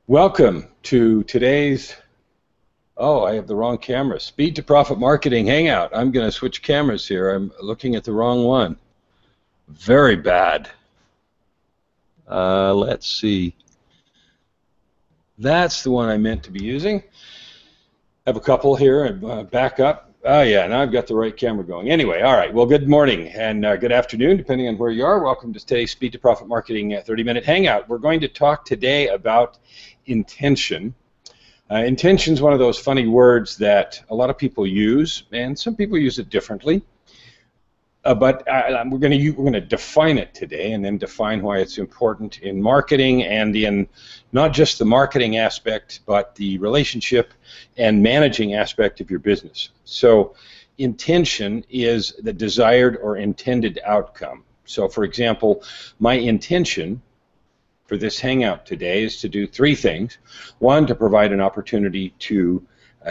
Welcome to today's, I have the wrong camera, Speed to Profit Marketing Hangout. I'm going to switch cameras here. I'm looking at the wrong one. Very bad. Let's see. That's the one I meant to be using. I have a couple here and back up. Oh yeah, now I've got the right camera going. Anyway, all right. Well, good morning and good afternoon, depending on where you are. Welcome to today's Speed to Profit Marketing 30-minute Hangout. We're going to talk today about intention. Intention is one of those funny words that a lot of people use, and some people use it differently. But we're going to define it today, and then define why it's important in marketing and in not just the marketing aspect, but the relationship and managing aspect of your business. So, intention is the desired or intended outcome. So, for example, my intention for this hangout today is to do three things. One, to provide an opportunity to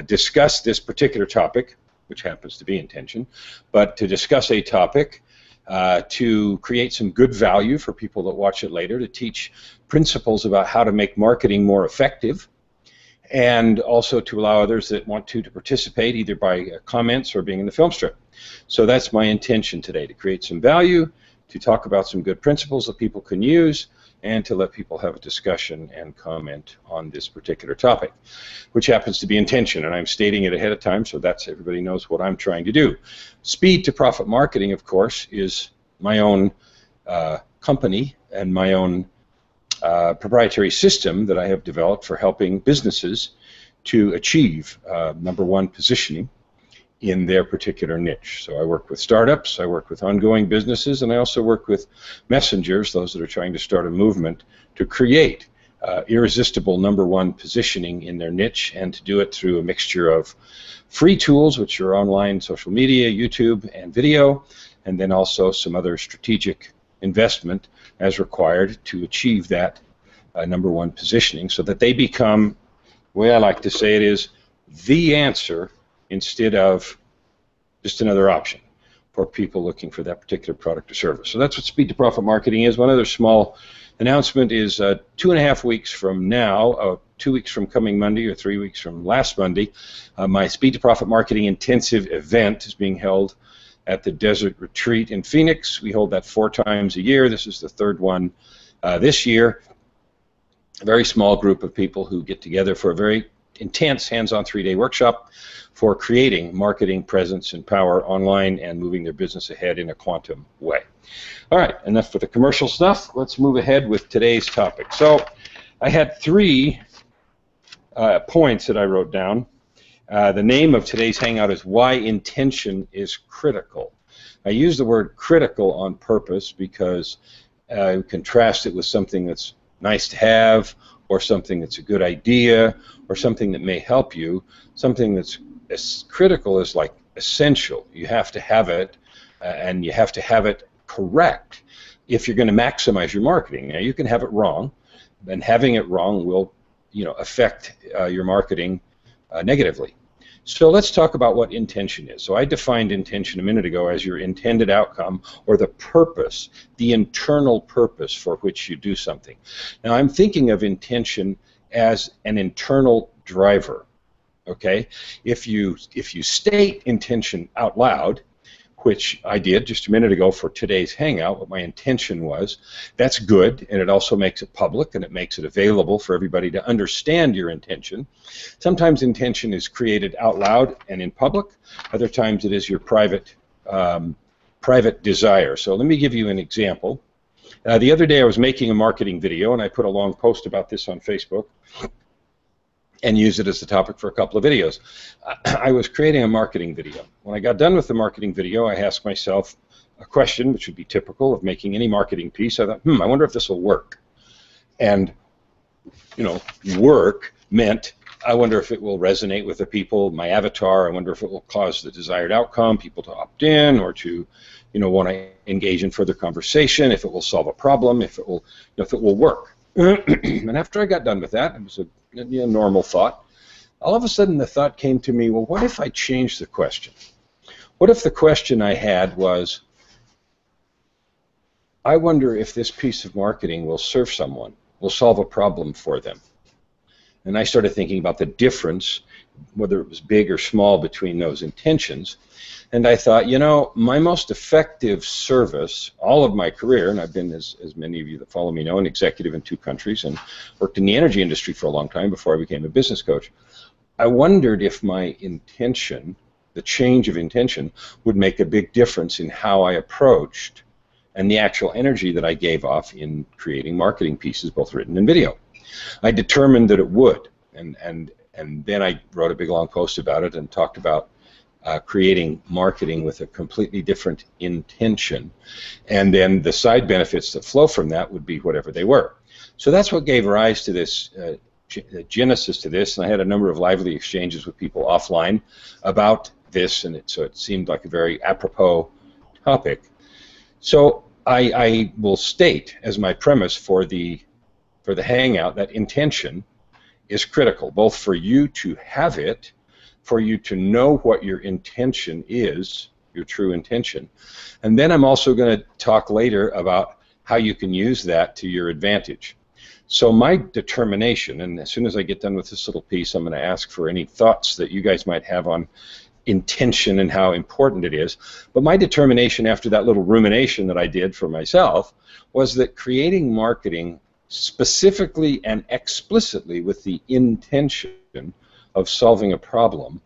discuss this particular topic, which happens to be intention, but to discuss a topic, to create some good value for people that watch it later, to teach principles about how to make marketing more effective, and also to allow others that want to participate either by comments or being in the film strip. So that's my intention today, to create some value, to talk about some good principles that people can use, and to let people have a discussion and comment on this particular topic, which happens to be intention, and I'm stating it ahead of time so that's everybody knows what I'm trying to do. Speed to Profit Marketing, of course, is my own company and my own proprietary system that I have developed for helping businesses to achieve #1 positioning in their particular niche. So I work with startups, I work with ongoing businesses, and I also work with messengers, those that are trying to start a movement to create irresistible #1 positioning in their niche, and to do it through a mixture of free tools, which are online, social media, YouTube, and video, and then also some other strategic investment as required to achieve that #1 positioning, so that they become, the way I like to say it is, the answer instead of just another option for people looking for that particular product or service. So that's what Speed to Profit Marketing is. One other small announcement is 2.5 weeks from now, 2 weeks from coming Monday or 3 weeks from last Monday, my Speed to Profit Marketing Intensive event is being held at the Desert Retreat in Phoenix. We hold that 4 times a year. This is the 3rd one this year. A very small group of people who get together for a very intense hands-on 3-day workshop for creating marketing presence and power online and moving their business ahead in a quantum way. All right, enough for the commercial stuff. Let's move ahead with today's topic. So I had 3 points that I wrote down. The name of today's hangout is Why Intention is Critical. I use the word critical on purpose because I contrast it with something that's nice to have, or something that's a good idea, or something that may help you. Something that's as critical is like essential. You have to have it, and you have to have it correct if you're going to maximize your marketing. Now, you can have it wrong, and having it wrong will, affect your marketing negatively. So let's talk about what intention is. So I defined intention a minute ago as your intended outcome, or the purpose, the internal purpose for which you do something. Now I'm thinking of intention as an internal driver. Okay? If you state intention out loud, which I did just a minute ago for today's hangout, what my intention was, that's good, and it also makes it public, and it makes it available for everybody to understand your intention. Sometimes intention is created out loud and in public. Other times it is your private desire. So let me give you an example. The other day I was making a marketing video, and I put a long post about this on Facebook and use it as the topic for a couple of videos. I was creating a marketing video. When I got done with the marketing video, I asked myself a question, which would be typical of making any marketing piece. I thought, I wonder if this will work. And, work meant, I wonder if it will resonate with the people, my avatar. I wonder if it will cause the desired outcome, people to opt in, or to, want to engage in further conversation, if it will solve a problem, if it will work. And after I got done with that, it was a normal thought. All of a sudden the thought came to me, well, what if I changed the question? What if the question I had was, I wonder if this piece of marketing will serve someone, will solve a problem for them. And I started thinking about the difference, whether it was big or small, between those intentions. And I thought, you know, my most effective service, all of my career, and I've been, as many of you that follow me know, an executive in 2 countries and worked in the energy industry for a long time before I became a business coach. I wondered if my intention, the change of intention, would make a big difference in how I approached and the actual energy that I gave off in creating marketing pieces, both written and video. I determined that it would, and then I wrote a big long post about it and talked about creating marketing with a completely different intention, and then the side benefits that flow from that would be whatever they were. So that's what gave rise to this genesis to this, and I had a number of lively exchanges with people offline about this, and so it seemed like a very apropos topic. So I will state as my premise for the Hangout that intention is critical, both for you to have it, for you to know what your intention is, your true intention. And then I'm also going to talk later about how you can use that to your advantage. So my determination, and as soon as I get done with this little piece, I'm going to ask for any thoughts that you guys might have on intention and how important it is. But my determination after that little rumination that I did for myself was that creating marketing specifically and explicitly with the intention of solving a problem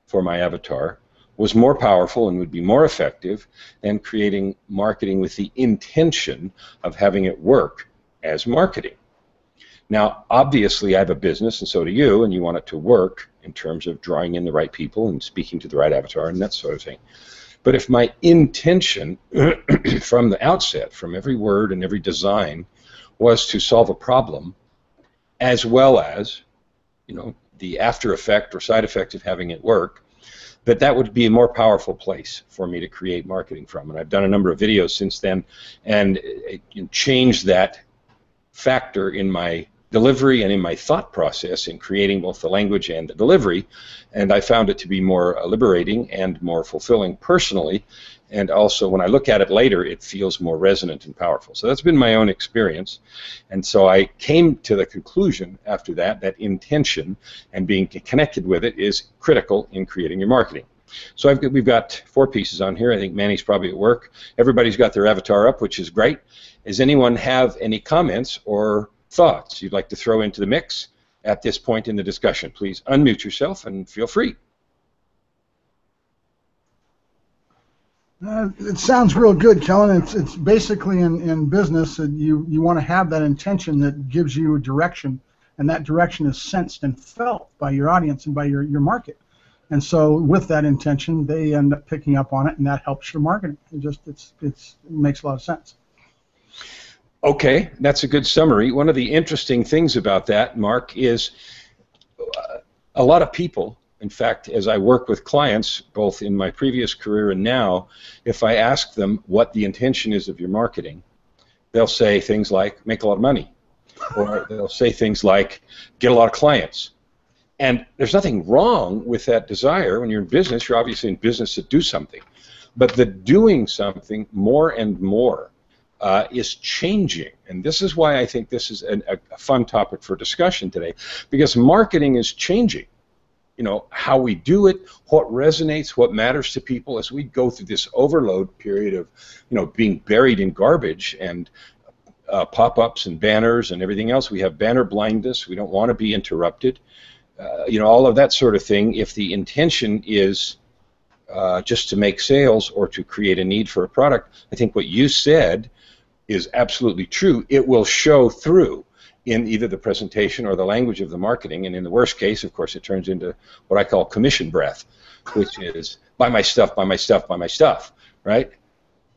for my avatar was more powerful and would be more effective than creating marketing with the intention of having it work as marketing. Now, obviously, I have a business, and so do you, and you want it to work in terms of drawing in the right people and speaking to the right avatar and that sort of thing. But if my intention from the outset, from every word and every design, was to solve a problem, as well as, you know, the after effect or side effect of having it work, that would be a more powerful place for me to create marketing from. And I've done a number of videos since then and changed that factor in my delivery and in my thought process in creating both the language and the delivery, and I found it to be more liberating and more fulfilling personally, and also when I look at it later it feels more resonant and powerful. So that's been my own experience, and so I came to the conclusion after that that intention and being connected with it is critical in creating your marketing. So we've got 4 pieces on here. I think Manny's probably at work. Everybody's got their avatar up, which is great. Does anyone have any comments or thoughts you'd like to throw into the mix at this point in the discussion? Please unmute yourself and feel free. It sounds real good, Kellen. It's basically in business that you want to have that intention that gives you a direction, and that direction is sensed and felt by your audience and by your market. And so with that intention, they end up picking up on it, and that helps your marketing. It makes a lot of sense. Okay, that's a good summary. One of the interesting things about that, Mark, is a lot of people, in fact, as I work with clients, both in my previous career and now, if I ask them what the intention is of your marketing, they'll say things like, make a lot of money, or they'll say things like, get a lot of clients. And there's nothing wrong with that desire. When you're in business, you're obviously in business to do something. But the doing something more and more is changing, and this is why I think this is a fun topic for discussion today, because marketing is changing. You know, how we do it, what resonates, what matters to people as we go through this overload period of, you know, being buried in garbage and pop-ups and banners and everything else. We have banner blindness. We don't want to be interrupted. You know, all of that sort of thing. If the intention is just to make sales or to create a need for a product, I think what you said is absolutely true. It will show through in either the presentation or the language of the marketing, and in the worst case, of course, it turns into what I call commission breath, which is buy my stuff, buy my stuff, buy my stuff, right?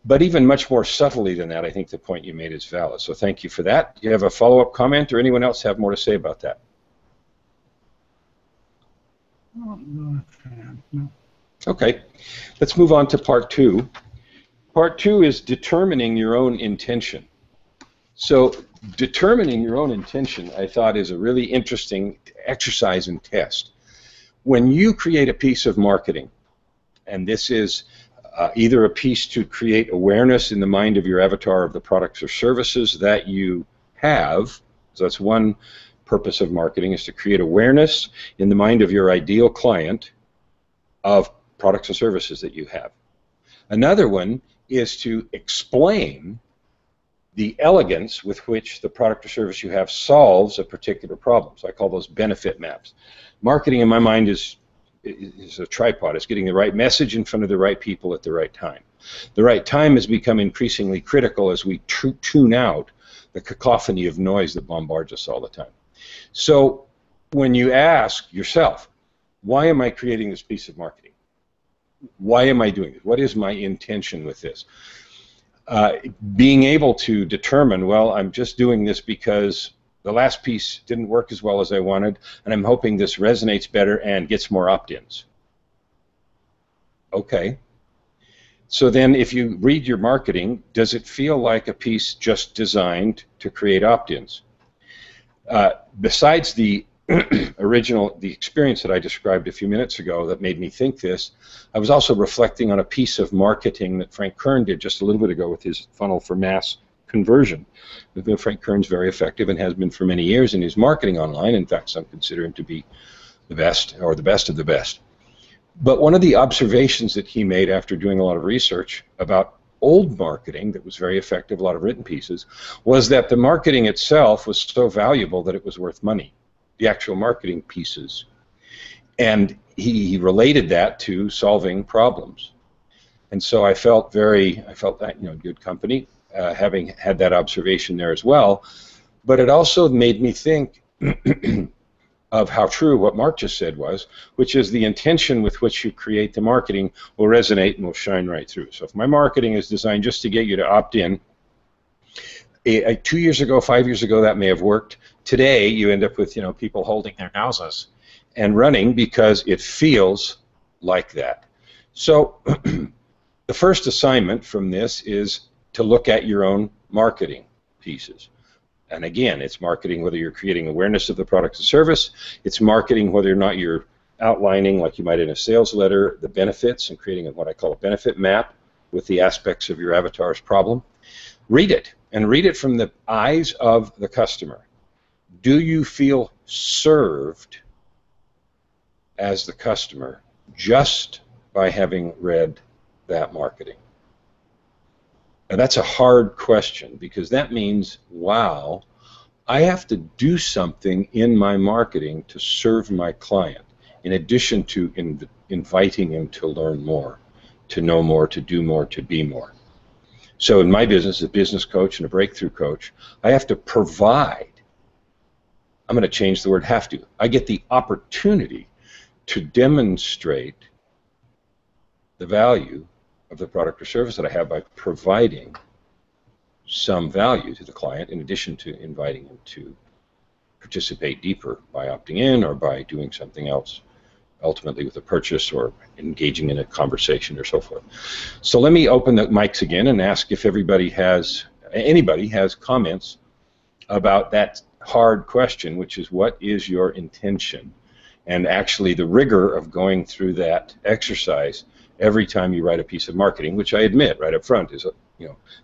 But even much more subtly than that, I think the point you made is valid. So thank you for that. Do you have a follow-up comment, or anyone else have more to say about that? Okay, let's move on to part 2. Part 2 is determining your own intention. So determining your own intention, I thought, is a really interesting exercise and test. When you create a piece of marketing, and this is either a piece to create awareness in the mind of your avatar of the products or services that you have, so that's one purpose of marketing is to create awareness in the mind of your ideal client of products and services that you have. Another one is to explain the elegance with which the product or service you have solves a particular problem. So I call those benefit maps. Marketing in my mind is a tripod. It's getting the right message in front of the right people at the right time. The right time has become increasingly critical as we tune out the cacophony of noise that bombards us all the time. So when you ask yourself, why am I creating this piece of marketing? Why am I doing it? What is my intention with this? Being able to determine, well, I'm just doing this because the last piece didn't work as well as I wanted, and I'm hoping this resonates better and gets more opt-ins. Okay. So then if you read your marketing, does it feel like a piece just designed to create opt-ins? Besides the the experience that I described a few minutes ago that made me think this, I was also reflecting on a piece of marketing that Frank Kern did just a little bit ago with his funnel for mass conversion. Frank Kern's very effective and has been for many years in his marketing online. In fact, some consider him to be the best or the best of the best. But one of the observations that he made after doing a lot of research about old marketing that was very effective, a lot of written pieces, was that the marketing itself was so valuable that it was worth money, the actual marketing pieces. And he related that to solving problems. And so I felt that, good company, having had that observation there as well. But it also made me think of how true what Mark just said was, which is the intention with which you create the marketing will resonate and will shine right through. So if my marketing is designed just to get you to opt in, 2 years ago, 5 years ago, that may have worked. Today, you end up with people holding their noses and running because it feels like that. So the first assignment from this is to look at your own marketing pieces. And again, it's marketing whether you're creating awareness of the product or service. It's marketing whether or not you're outlining, like you might in a sales letter, the benefits and creating what I call a benefit map with the aspects of your avatar's problem. Read it, and read it from the eyes of the customer. Do you feel served as the customer just by having read that marketing? And that's a hard question because that means, wow, I have to do something in my marketing to serve my client in addition to inviting him to learn more, to know more, to do more, to be more. So in my business, as a business coach and a breakthrough coach, I have to provide. I'm going to change the word have to. I get the opportunity to demonstrate the value of the product or service that I have by providing some value to the client in addition to inviting him to participate deeper by opting in or by doing something else, ultimately with a purchase or engaging in a conversation or so forth. So let me open the mics again and ask if anybody has comments about that hard question, which is what is your intention? And actually the rigor of going through that exercise every time you write a piece of marketing, which I admit right up front is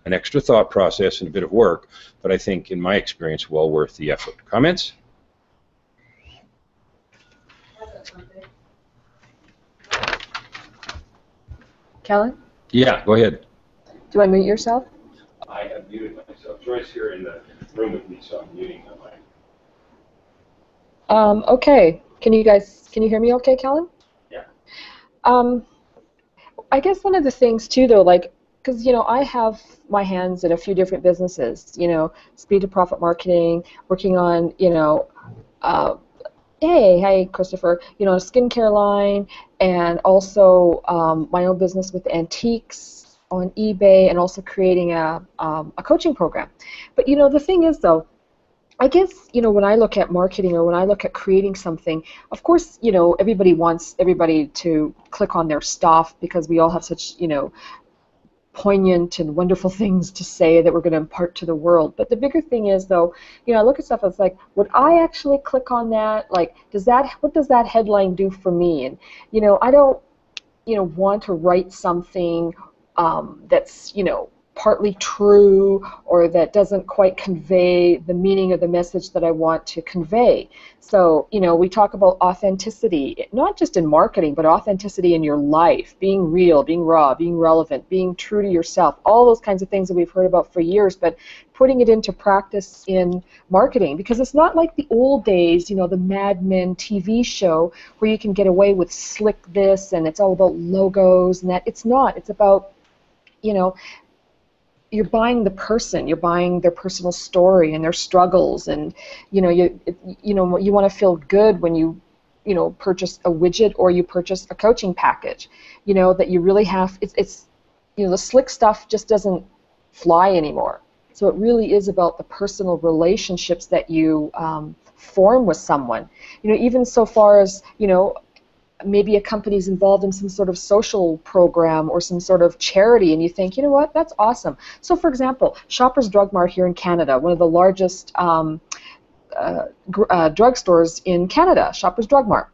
an extra thought process and a bit of work, but I think in my experience well worth the effort. Comments? Kellen? Yeah, go ahead. Do you want to mute yourself? I have muted myself. Joy's here in the room with me, so I'm muting my mic. Okay. Can you hear me okay, Kellen? Yeah. I guess one of the things too, though, because I have my hands in a few different businesses. Speed to profit marketing, working on hey, Christopher, a skincare line, and also my own business with antiques on eBay, and also creating a coaching program. But the thing is, though, I guess when I look at marketing or when I look at creating something, of course everybody wants everybody to click on their stuff because we all have such poignant and wonderful things to say that we're going to impart to the world. But the bigger thing is, though, I look at stuff that's like, would I actually click on that? Like, what does that headline do for me? And I don't want to write something that's partly true or that doesn't quite convey the meaning of the message that I want to convey. So, you know, we talk about authenticity, not just in marketing, but authenticity in your life, being real, being raw, being relevant, being true to yourself, all those kinds of things that we've heard about for years, but putting it into practice in marketing, because it's not like the old days, you know, the Mad Men TV show where you can get away with slick this and it's all about logos and that. It's not. It's about, you know, you're buying the person, you're buying their personal story and their struggles, and you know you want to feel good when you know, purchase a widget or you purchase a coaching package. You know that you really have it's you know, the slick stuff just doesn't fly anymore. So it really is about the personal relationships that you form with someone. You know, even so far as, you know, maybe a company's involved in some sort of social program or some sort of charity, and you think, you know what, that's awesome. So, for example, Shoppers Drug Mart here in Canada, one of the largest drugstores in Canada, Shoppers Drug Mart.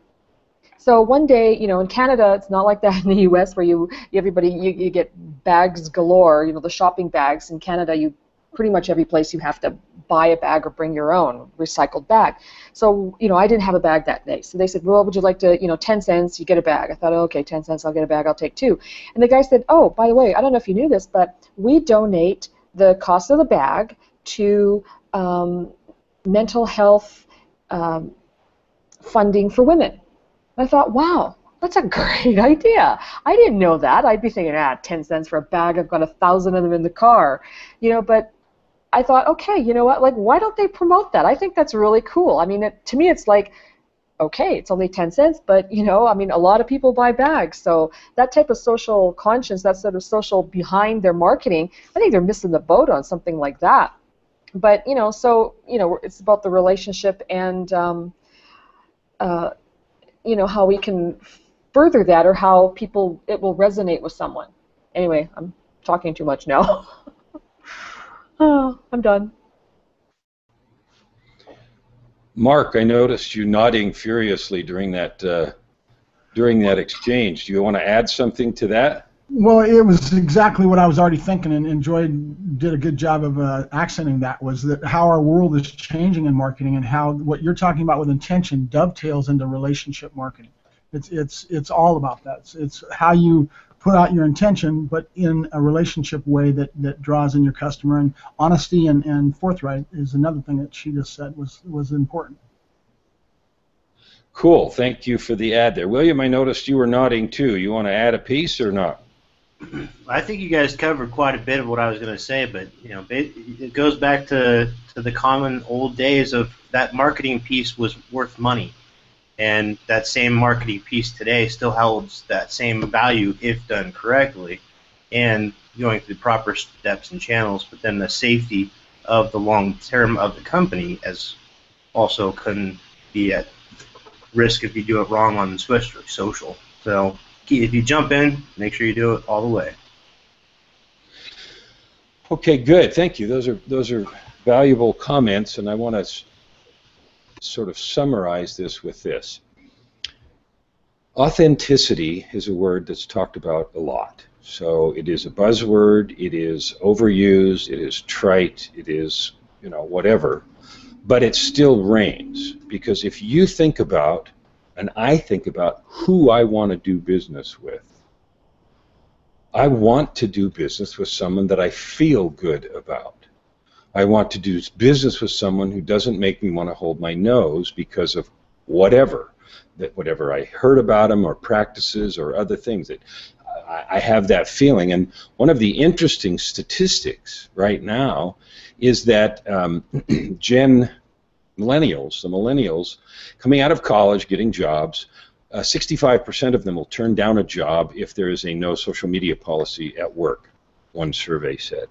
So one day, you know, in Canada, it's not like that in the U.S. where you get bags galore, you know, the shopping bags. In Canada, you pretty much every place you have to buy a bag or bring your own recycled bag. So, you know, I didn't have a bag that day. So they said, well, would you like to, you know, 10 cents, you get a bag. I thought, oh, okay, 10 cents, I'll get a bag, I'll take two. And the guy said, oh, by the way, I don't know if you knew this, but we donate the cost of the bag to mental health funding for women. And I thought, wow, that's a great idea. I didn't know that. I'd be thinking, 10 cents for a bag, I've got 1,000 of them in the car. You know, but I thought, okay, you know what, like, why don't they promote that? I think that's really cool. I mean, to me, it's like, okay, it's only 10 cents, but, you know, I mean, a lot of people buy bags. So that type of social conscience, that sort of social behind their marketing, I think they're missing the boat on something like that. But, you know, so, you know, it's about the relationship and, you know, how we can further that, or how it will resonate with someone. Anyway, I'm talking too much now. Oh, I'm done. Mark, I noticed you nodding furiously during that exchange. Do you want to add something to that? Well, it was exactly what I was already thinking, and Joy did a good job of accenting that, was that how our world is changing in marketing, and how what you're talking about with intention dovetails into relationship marketing. It's all about that. It's how you put out your intention, but in a relationship way that draws in your customer. And honesty and forthright is another thing that she just said was important. Cool. Thank you for the add there. William, I noticed you were nodding too. You want to add a piece or not? I think you guys covered quite a bit of what I was going to say, but you know, it goes back to the common old days of that marketing piece was worth money. And that same marketing piece today still holds that same value if done correctly and going through the proper steps and channels, but then the safety of the long term of the company as also can be at risk if you do it wrong on especially social. So if you jump in, make sure you do it all the way. Okay, good. Thank you. Those are valuable comments, and I want to sort of summarize this with this. Authenticity is a word that's talked about a lot. So it is a buzzword, it is overused, it is trite, it is, you know, whatever, but it still reigns, because if you think about, and I think about who I want to do business with, I want to do business with someone that I feel good about. I want to do business with someone who doesn't make me want to hold my nose because of whatever I heard about them or practices or other things. That I have that feeling. And one of the interesting statistics right now is that the millennials coming out of college, getting jobs, 65% of them will turn down a job if there is a no social media policy at work, one survey said.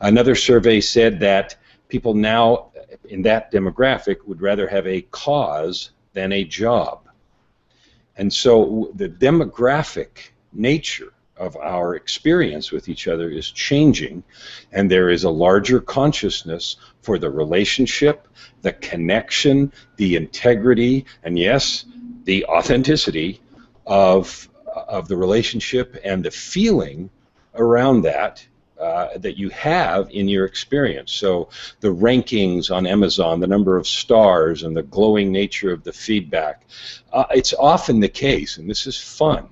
Another survey said that people now in that demographic would rather have a cause than a job. And so the demographic nature of our experience with each other is changing, and there is a larger consciousness for the relationship, the connection, the integrity, and yes, the authenticity of the relationship and the feeling around that that you have in your experience. So the rankings on Amazon, the number of stars, and the glowing nature of the feedback. It's often the case, and this is fun.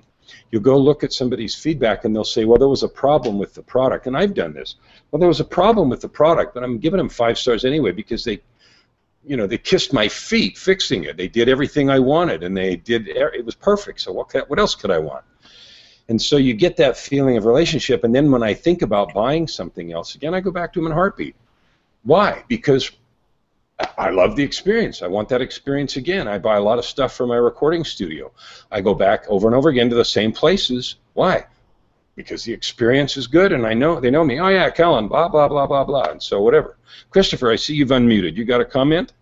You'll go look at somebody's feedback and they'll say, well, there was a problem with the product, and I've done this. Well, there was a problem with the product, but I'm giving them 5 stars anyway because they kissed my feet fixing it. They did everything I wanted, and it was perfect. So what else could I want? And so you get that feeling of relationship, and then when I think about buying something else, again, I go back to them in a heartbeat. Why? Because I love the experience. I want that experience again. I buy a lot of stuff from my recording studio. I go back over and over again to the same places. Why? Because the experience is good, and they know me. Oh yeah, Kellen, blah blah blah blah blah, and so whatever. Christopher, I see you've unmuted. You got a comment?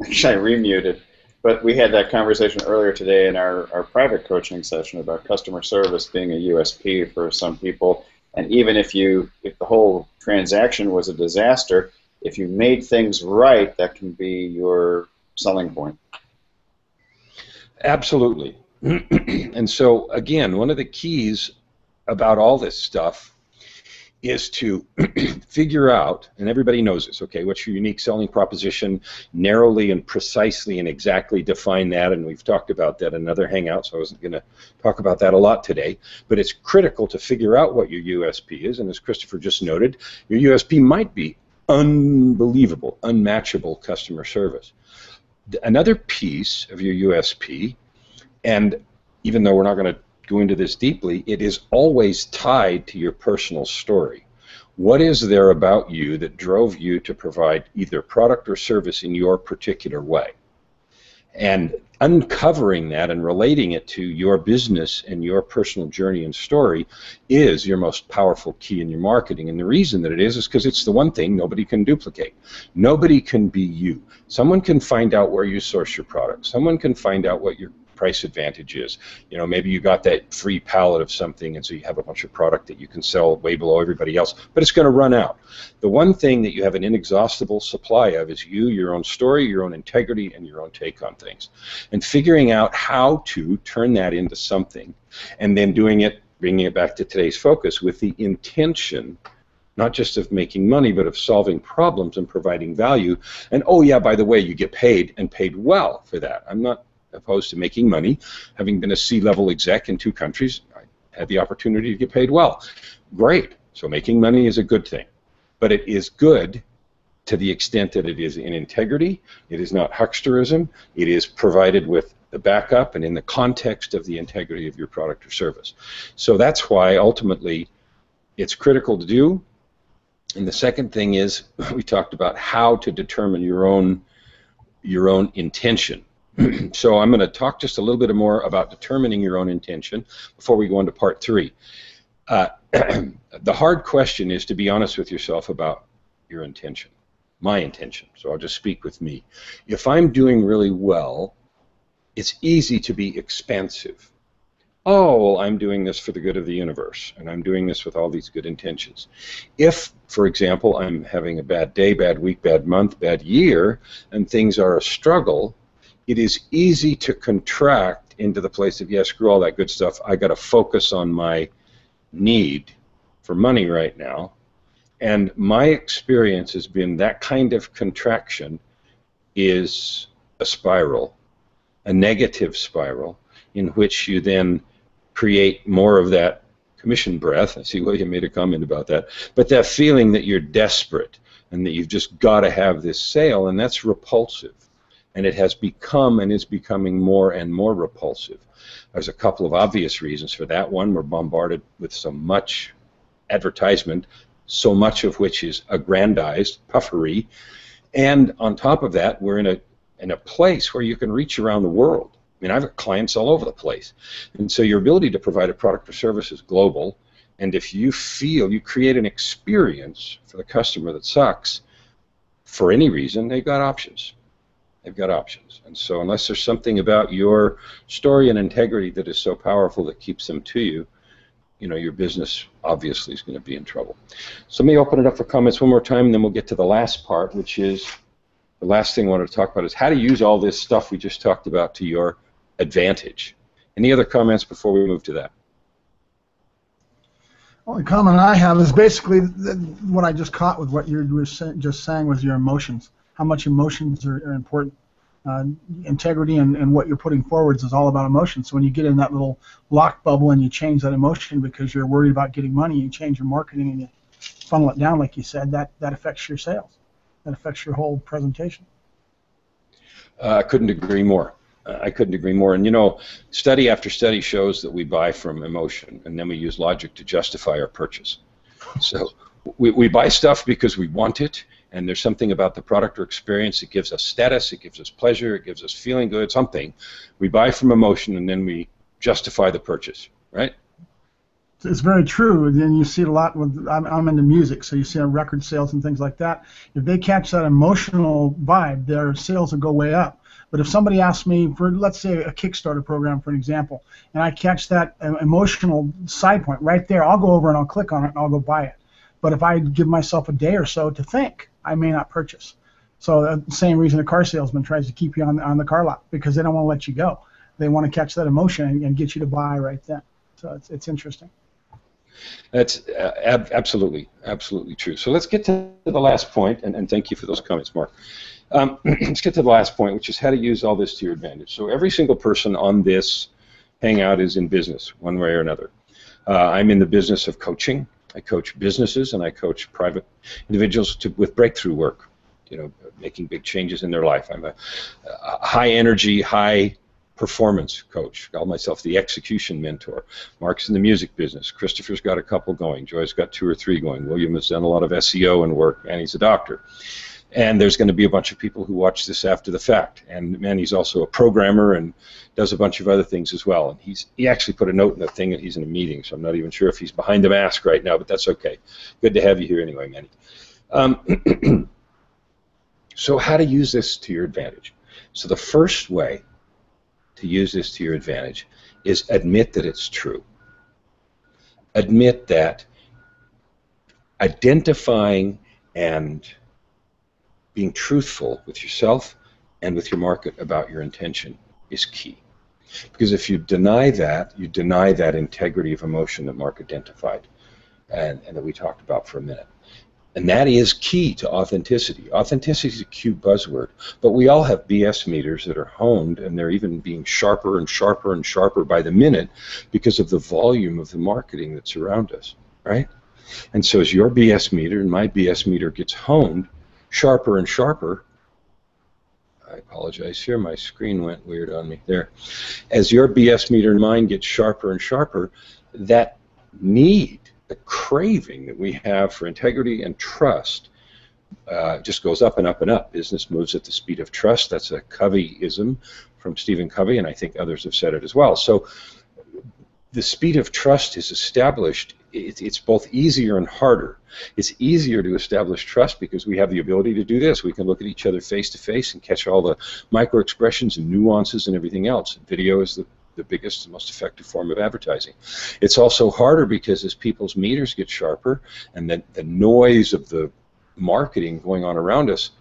Actually, I remuted, but we had that conversation earlier today in our private coaching session about customer service being a USP for some people, and even if the whole transaction was a disaster, if you made things right, that can be your selling point. Absolutely. And so, again, one of the keys about all this stuff is to figure out, and everybody knows this, okay, what's your unique selling proposition, narrowly and precisely and exactly define that, and we've talked about that in another Hangout, so I wasn't going to talk about that a lot today, but it's critical to figure out what your USP is, and as Christopher just noted, your USP might be unbelievable, unmatchable customer service. Another piece of your USP, and even though we're not going to go into this deeply, it is always tied to your personal story. What is there about you that drove you to provide either product or service in your particular way? And uncovering that and relating it to your business and your personal journey and story is your most powerful key in your marketing. And the reason that it is because it's the one thing nobody can duplicate. Nobody can be you. Someone can find out where you source your product. Someone can find out what your price advantage is. Maybe you got that free pallet of something, and so you have a bunch of product that you can sell way below everybody else, but it's going to run out. The one thing that you have an inexhaustible supply of is you, your own story, your own integrity, and your own take on things. And figuring out how to turn that into something, and then bringing it back to today's focus with the intention not just of making money, but of solving problems and providing value. And oh yeah, by the way, you get paid, and paid well for that. I'm not opposed to making money. Having been a C-level exec in 2 countries, I had the opportunity to get paid well. Great. So making money is a good thing. But it is good to the extent that it is in integrity, it is not hucksterism, it is provided with the backup and in the context of the integrity of your product or service. So that's why ultimately it's critical to do. And the second thing is we talked about how to determine your own intention. So I'm going to talk just a little bit more about determining your own intention before we go into part 3. The hard question is to be honest with yourself about your intention, my intention. So I'll just speak with me. If I'm doing really well, it's easy to be expansive. Oh, well, I'm doing this for the good of the universe, and I'm doing this with all these good intentions. If, for example, I'm having a bad day, bad week, bad month, bad year, and things are a struggle, it is easy to contract into the place of, yes, screw all that good stuff. I got to focus on my need for money right now. And my experience has been that kind of contraction is a spiral, a negative spiral, in which you then create more of that commission breath. I see William made a comment about that. But that feeling that you're desperate and that you've just got to have this sale, and that's repulsive. And it has become and is becoming more and more repulsive. There's a couple of obvious reasons for that. One, we're bombarded with so much advertisement, so much of which is aggrandized, puffery. And on top of that, we're in a place where you can reach around the world. I mean, I've got clients all over the place. And so your ability to provide a product or service is global. And if you feel you create an experience for the customer that sucks, for any reason, they've got options. They've got options. And so unless there's something about your story and integrity that is so powerful that keeps them to you, your business obviously is going to be in trouble. So let me open it up for comments one more time, and then we'll get to the last part, which is the last thing I wanted to talk about is how to use all this stuff we just talked about to your advantage. Any other comments before we move to that? Only comment I have is basically what I just caught with what you were just saying was your emotions. How much emotions are important. Integrity and what you're putting forwards is all about emotions. So when you get in that little lock bubble and you change that emotion because you're worried about getting money, you change your marketing and you funnel it down, like you said, that affects your sales. That affects your whole presentation. I couldn't agree more. I couldn't agree more. And you know, study after study shows that we buy from emotion, and then we use logic to justify our purchase. So we buy stuff because we want it, and there's something about the product or experience that gives us status, it gives us pleasure, it gives us feeling good, something. We buy from emotion, and then we justify the purchase, right? It's very true, and you see it a lot with. I'm into music, so you see record sales and things like that. If they catch that emotional vibe, their sales will go way up. But if somebody asks me for, let's say, a Kickstarter program, for an example, and I catch that emotional side point right there, I'll go over and I'll click on it and I'll go buy it. But if I give myself a day or so to think, I may not purchase. So the same reason a car salesman tries to keep you on the car lot, because they don't want to let you go. They want to catch that emotion and get you to buy right then. So it's interesting. That's absolutely true. So let's get to the last point, and thank you for those comments, Mark. Let's get to the last point, which is how to use all this to your advantage. So every single person on this Hangout is in business, one way or another. I'm in the business of coaching. I coach businesses, and I coach private individuals with breakthrough work, you know, making big changes in their life. I'm a high-energy, high-performance coach. I call myself the execution mentor. Mark's in the music business. Christopher's got a couple going. Joy's got 2 or 3 going. William has done a lot of SEO and work, and he's a doctor. And there's going to be a bunch of people who watch this after the fact. And Manny's also a programmer and does a bunch of other things as well. And he actually put a note in the thing that he's in a meeting, so I'm not even sure if he's behind the mask right now, but that's okay. Good to have you here anyway, Manny. So how to use this to your advantage? So the first way to use this to your advantage is admit that it's true. Admit that identifying and being truthful with yourself and with your market about your intention is key. Because if you deny that, you deny that integrity of emotion that Mark identified and that we talked about for a minute. And that is key to authenticity. Authenticity is a cute buzzword, but we all have BS meters that are honed, and they're even being sharper and sharper and sharper by the minute because of the volume of the marketing that's around us, right? And so as your BS meter and my BS meter gets honed, sharper and sharper. I apologize here, my screen went weird on me there. As your BS meter and mine gets sharper and sharper, that need, the craving that we have for integrity and trust just goes up and up and up. Business moves at the speed of trust. That's a Covey-ism from Stephen Covey, and I think others have said it as well. So the speed of trust is established. It's both easier and harder. It's easier to establish trust because we have the ability to do this. We can look at each other face to face and catch all the micro expressions and nuances and everything else. Video is the biggest and most effective form of advertising. It's also harder because as people's meters get sharper and the noise of the marketing going on around us,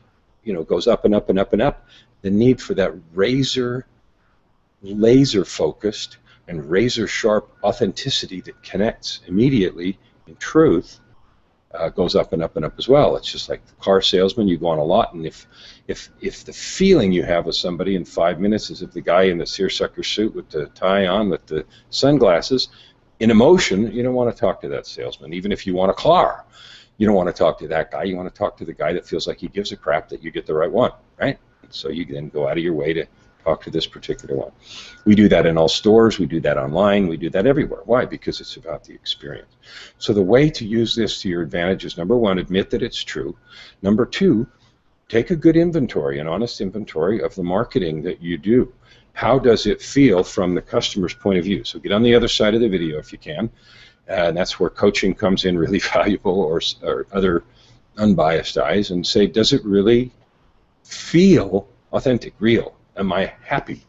you know, goes up and up and up and up, the need for that laser focused and razor sharp authenticity that connects immediately in truth goes up and up and up as well. It's just like the car salesman. You go on a lot, and if the feeling you have with somebody in 5 minutes is if the guy in the seersucker suit with the tie on with the sunglasses, in emotion, you don't want to talk to that salesman. Even if you want a car, you don't want to talk to that guy. You want to talk to the guy that feels like he gives a crap that you get the right one, right? So you then go out of your way to talk to this particular one. We do that in all stores, we do that online, we do that everywhere. Why? Because it's about the experience. So the way to use this to your advantage is, number one, admit that it's true. Number two, take a good inventory, an honest inventory of the marketing that you do. How does it feel from the customer's point of view? So get on the other side of the video if you can, and that's where coaching comes in really valuable, or other unbiased eyes, and say, does it really feel authentic, real? Am I happy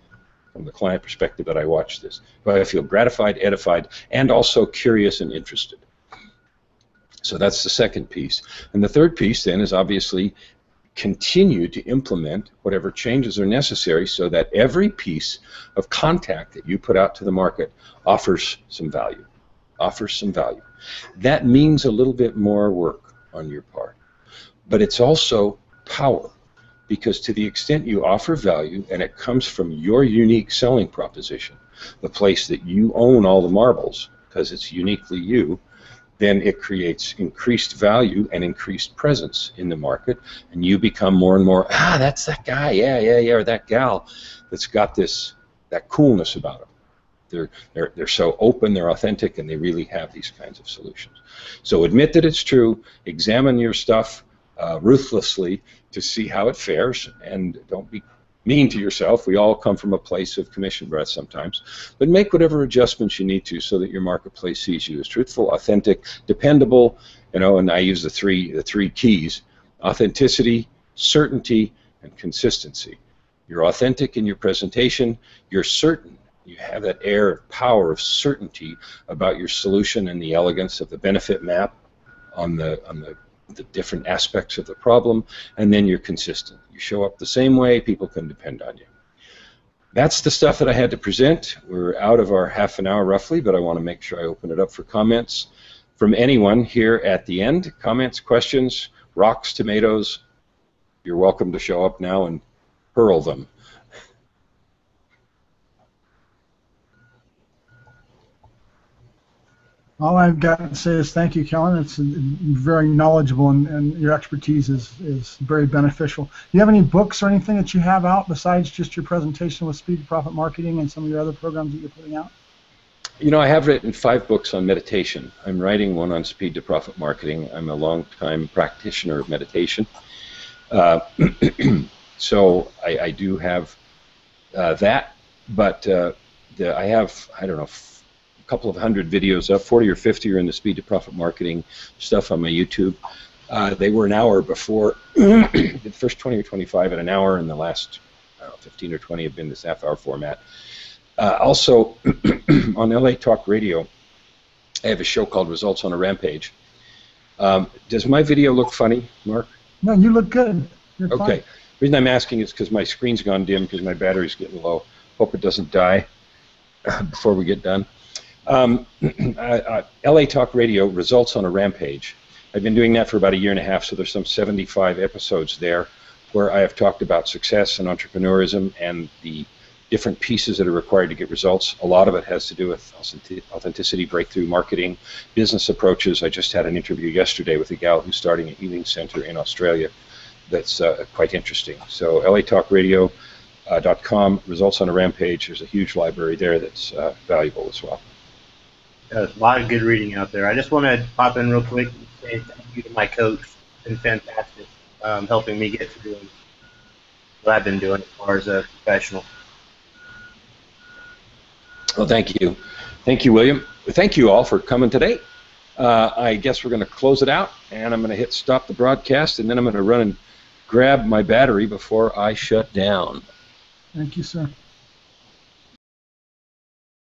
from the client perspective that I watch this? Do I feel gratified, edified, and also curious and interested? So that's the second piece. And the third piece then is obviously continue to implement whatever changes are necessary so that every piece of contact that you put out to the market offers some value. Offers some value. That means a little bit more work on your part, but it's also power, because to the extent you offer value and it comes from your unique selling proposition, the place that you own all the marbles because it's uniquely you, then it creates increased value and increased presence in the market, and you become more and more, that's that guy, yeah, or that gal that's got that coolness about them. They're so open, they're authentic, and they really have these kinds of solutions. So admit that it's true, examine your stuff ruthlessly to see how it fares, and don't be mean to yourself. We all come from a place of commission breath sometimes, but make whatever adjustments you need to so that your marketplace sees you as truthful, authentic, dependable, and I use the three keys: authenticity, certainty, and consistency. You're authentic in your presentation, you're certain, you have that air of power of certainty about your solution and the elegance of the benefit map on the different aspects of the problem, and then you're consistent. You show up the same way, people can depend on you. That's the stuff that I had to present. We're out of our half an hour roughly, but I want to make sure I open it up for comments from anyone here at the end. Comments, questions, rocks, tomatoes. You're welcome to show up now and hurl them. All I've got to say is thank you, Kellen. It's very knowledgeable, and your expertise is very beneficial. Do you have any books or anything that you have out besides just your presentation with Speed to Profit Marketing and some of your other programs that you're putting out? I have written 5 books on meditation. I'm writing one on Speed to Profit Marketing. I'm a long-time practitioner of meditation. So I do have that, but I have, I don't know, couple of hundred videos up, 40 or 50 are in the Speed to Profit Marketing stuff on my YouTube. They were an hour before, the first 20 or 25 at an hour, and the last 15 or 20 have been this half-hour format. Also, on LA Talk Radio, I have a show called Results on a Rampage. Does my video look funny, Mark? No, you look good. You're okay. fine. The reason I'm asking is because my screen's gone dim because my battery's getting low. Hope it doesn't die before we get done. LA Talk Radio, Results on a Rampage. I've been doing that for about a year and a half, so there's some 75 episodes there where I have talked about success and entrepreneurism and the different pieces that are required to get results. A lot of it has to do with authenticity, breakthrough marketing, business approaches. I just had an interview yesterday with a gal who's starting a healing center in Australia that's quite interesting. So latalkradio.com, Results on a Rampage. There's a huge library there that's valuable as well. There's a lot of good reading out there. I just want to pop in real quick and say thank you to my coach. It's been fantastic, helping me get through what I've been doing as far as a professional. Well, thank you. Thank you, William. Thank you all for coming today. I guess we're going to close it out, and I'm going to hit stop the broadcast, and then I'm going to run and grab my battery before I shut down. Thank you, sir.